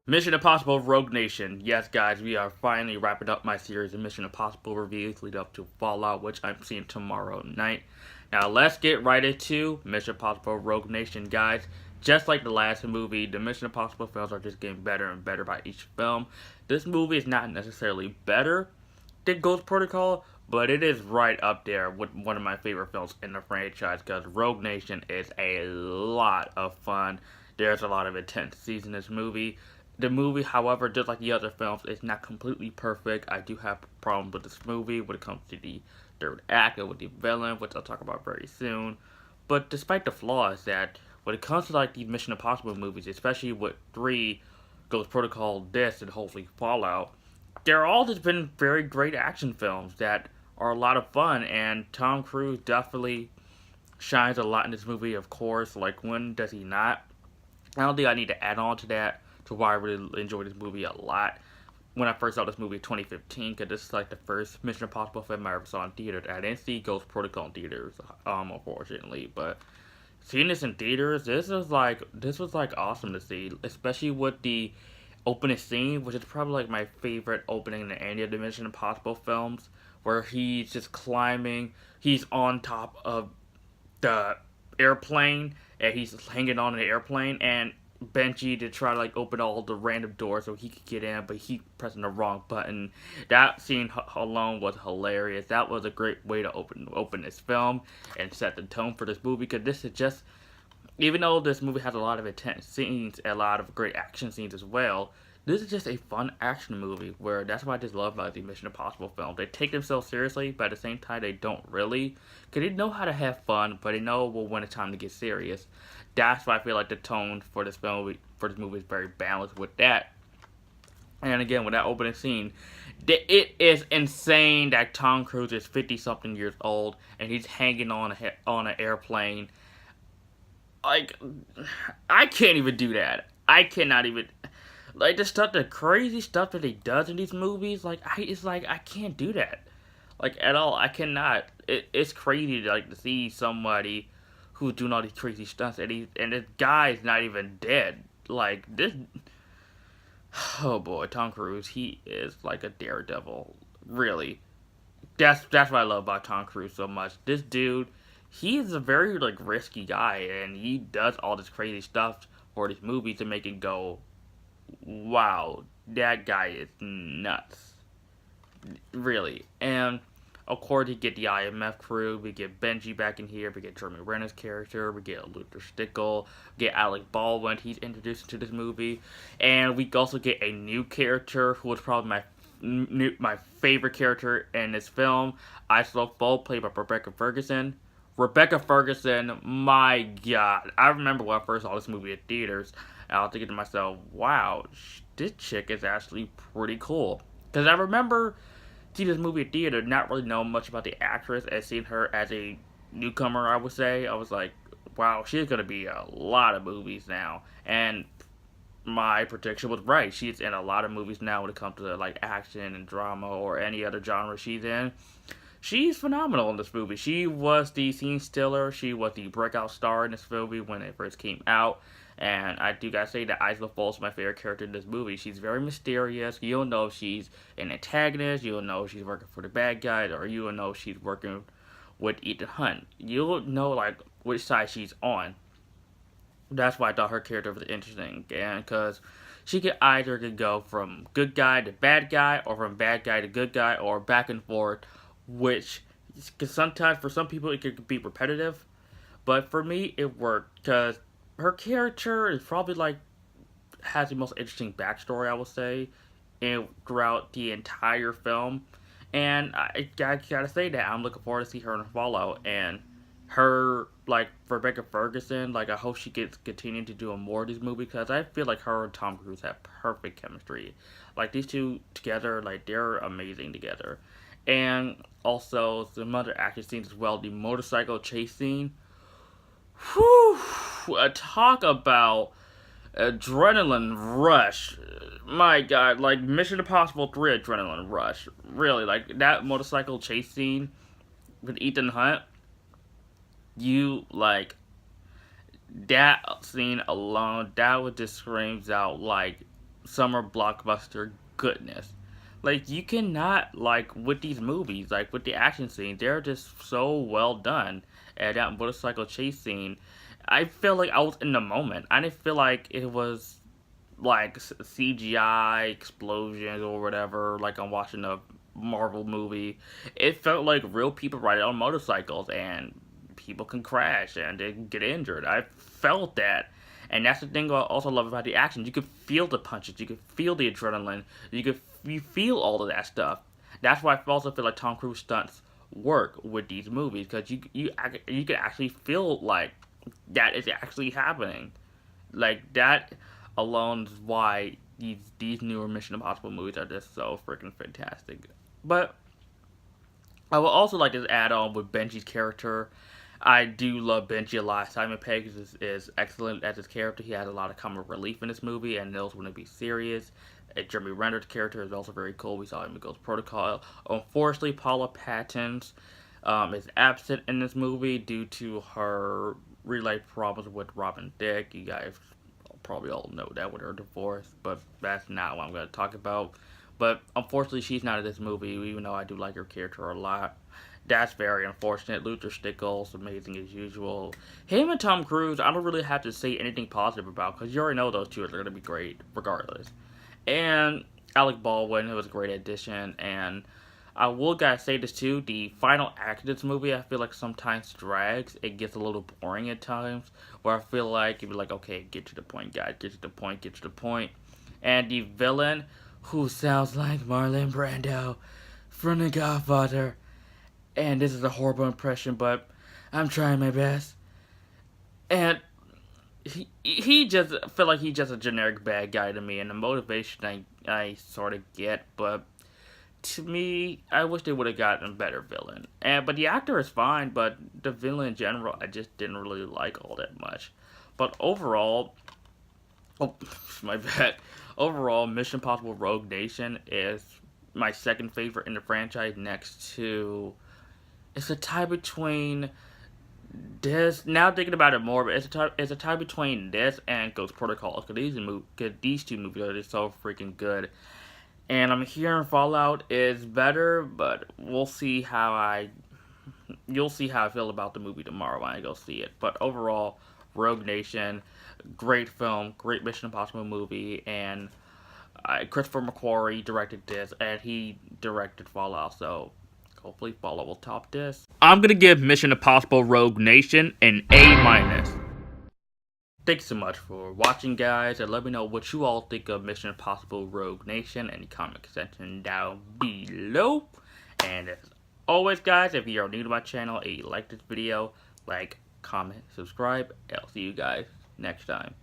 Mission Impossible Rogue Nation. Yes, guys, we are finally wrapping up my series of Mission Impossible reviews lead up to Fallout, which I'm seeing tomorrow night. Now, let's get right into Mission Impossible Rogue Nation, guys. Just like the last movie, the Mission Impossible films are just getting better and better by each film. This movie is not necessarily better than Ghost Protocol, but it is right up there with one of my favorite films in the franchise because Rogue Nation is a lot of fun. There's a lot of intense scenes in this movie. The movie, however, just like the other films, is not completely perfect. I do have problems with this movie when it comes to the third act and with the villain, which I'll talk about very soon. But despite the flaws that when it comes to like these Mission Impossible movies, especially with 3, Ghost Protocol, this, and hopefully Fallout, they're all just been very great action films that are a lot of fun, and Tom Cruise definitely shines a lot in this movie, of course. Like, when does he not? I don't think I need to add on to that to why I really enjoyed this movie a lot. When I first saw this movie in 2015, because this is like the first Mission Impossible film I ever saw in theaters. I didn't see Ghost Protocol in theaters, unfortunately, but seeing this in theaters, this was like awesome to see, especially with the opening scene, which is probably like my favorite opening in any of the Mission Impossible films, where he's just climbing, he's on top of the airplane and he's hanging on the airplane and Benji to try to like open all the random doors so he could get in, but he pressing the wrong button. That scene alone was hilarious. That was a great way to open this film and set the tone for this movie because this is just, even though this movie has a lot of intense scenes, a lot of great action scenes as well, this is just a fun action movie where that's what I just love about the Mission Impossible films. They take themselves seriously, but at the same time they don't really, because they know how to have fun, but they know when it's time to get serious. That's why I feel like the tone for this movie is very balanced with that. And again, with that opening scene, it is insane that Tom Cruise is 50 something years old and he's hanging on an airplane. Like, I can't even do that. I cannot even, like, the crazy stuff that he does in these movies. It's like I can't do that, like, at all. I cannot. It's crazy to see somebody who's doing all these crazy stunts, and this guy's not even dead. Like this, oh boy, Tom Cruise, he is like a daredevil. Really, that's what I love about Tom Cruise so much. This dude, he's a very like risky guy, and he does all this crazy stuff for these movies to make it go, wow, that guy is nuts, really. And of course, you get the IMF crew. We get Benji back in here. We get Jeremy Renner's character. We get Luther Stickle. We get Alec Baldwin. He's introduced into this movie, and we also get a new character who was probably my favorite character in this film. Isla Foe, played by Rebecca Ferguson. Rebecca Ferguson, my God, I remember when I first saw this movie at theaters, and I was thinking to myself, "Wow, this chick is actually pretty cool." Because I remember see this movie at theater, not really knowing much about the actress, and seeing her as a newcomer, I would say, I was like, wow, she's gonna be in a lot of movies now. And my prediction was right. She's in a lot of movies now when it comes to like action and drama or any other genre she's in. She's phenomenal in this movie. She was the scene stealer. She was the breakout star in this movie when it first came out. And I do gotta say that Isla Foe is my favorite character in this movie. She's very mysterious. You don't know if she's an antagonist. You don't know if she's working for the bad guys, or you don't know if she's working with Ethan Hunt. You don't know like which side she's on. That's why I thought her character was interesting, and because she could either could go from good guy to bad guy, or from bad guy to good guy, or back and forth, which, because sometimes for some people it could be repetitive, but for me it worked because her character is probably like has the most interesting backstory, I would say, and throughout the entire film. And I gotta say that I'm looking forward to see her in Fallout, and her like Rebecca Ferguson. Like, I hope she gets continuing to do more of these movies because I feel like her and Tom Cruise have perfect chemistry. Like, these two together, like, they're amazing together. And also some other action scenes as well. The motorcycle chase scene. Whew! Talk about adrenaline rush. My God, like Mission Impossible 3 adrenaline rush. Really, like that motorcycle chase scene with Ethan Hunt. You like that scene alone, that would just screams out like summer blockbuster goodness. Like, you cannot, like, with these movies, like, with the action scenes, they're just so well done. And that motorcycle chase scene, I feel like I was in the moment. I didn't feel like it was, like, CGI explosions or whatever, like I'm watching a Marvel movie. It felt like real people riding on motorcycles, and people can crash and they can get injured. I felt that. And that's the thing I also love about the action. You could feel the punches, you could feel the adrenaline, you feel all of that stuff. That's why I also feel like Tom Cruise stunts work with these movies, because you could actually feel like that is actually happening. Like, that alone is why these newer Mission Impossible movies are just so freaking fantastic. But I would also like to add on with Benji's character. I do love Benji a lot. Simon Pegg is excellent as his character. He has a lot of comic relief in this movie and knows when to be serious. Jeremy Renner's character is also very cool. We saw him in Ghost Protocol. Unfortunately, Paula Patton's is absent in this movie due to her real life problems with Robin Thicke. You guys probably all know that with her divorce, but that's not what I'm going to talk about. But unfortunately, she's not in this movie, even though I do like her character a lot. That's very unfortunate. Luther Stickles, amazing as usual. Him and Tom Cruise, I don't really have to say anything positive about, because you already know those two are going to be great regardless. And Alec Baldwin, it was a great addition. And I will gotta say this too, the final act of this movie I feel like sometimes drags. It gets a little boring at times, where I feel like you'd be like, okay, get to the point, guys, get to the point, get to the point. And the villain, who sounds like Marlon Brando from The Godfather, and this is a horrible impression, but I'm trying my best. And he just feel like he's just a generic bad guy to me, and the motivation I sort of get, but to me, I wish they would have gotten a better villain. But the actor is fine, but the villain in general, I just didn't really like all that much. But overall, oh, my bad. Overall, Mission Impossible Rogue Nation is my second favorite in the franchise, next to, it's a tie between this. Now thinking about it more, but it's a tie between this and Ghost Protocol, because these two movies are just so freaking good. And I'm hearing Fallout is better, but you'll see how I feel about the movie tomorrow when I go see it. But overall, Rogue Nation, great film, great Mission Impossible movie, and Christopher McQuarrie directed this, and he directed Fallout, so hopefully Fallout will top this. I'm gonna give Mission Impossible Rogue Nation an A-. Thanks so much for watching, guys, and let me know what you all think of Mission Impossible Rogue Nation in the comment section down below. And as always, guys, if you are new to my channel and you like this video, like, comment, subscribe, and I'll see you guys next time.